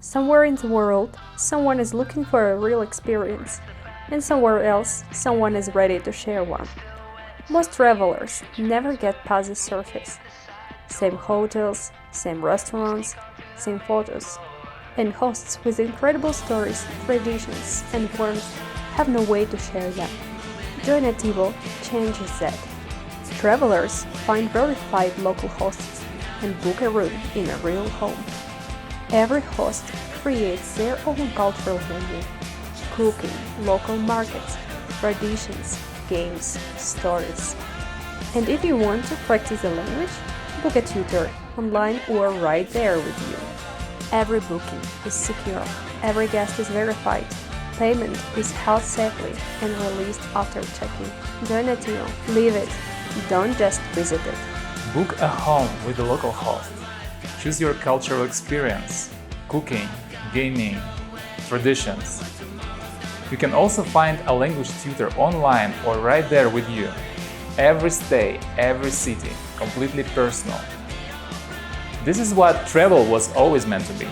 Somewhere in the world, someone is looking for a real experience, and somewhere else, someone is ready to share one. Most travelers never get past the surface. Same hotels, same restaurants, same photos. And hosts with incredible stories, traditions, and warmth have no way to share them. JoyNativo changes that. Travelers find verified local hosts and book a room in a real home. Every host creates their own cultural menu, cooking, local markets, traditions, games, stories. And if you want to practice the language, book a tutor online or right there with you. Every booking is secure, every guest is verified, payment is held safely and released after checking. JoyNativo, live it, don't just visit it. Book a home with a local host. Choose your cultural experience, cooking, gaming, traditions. You can also find a language tutor online or right there with you. Every stay, every city, completely personal. This is what travel was always meant to be.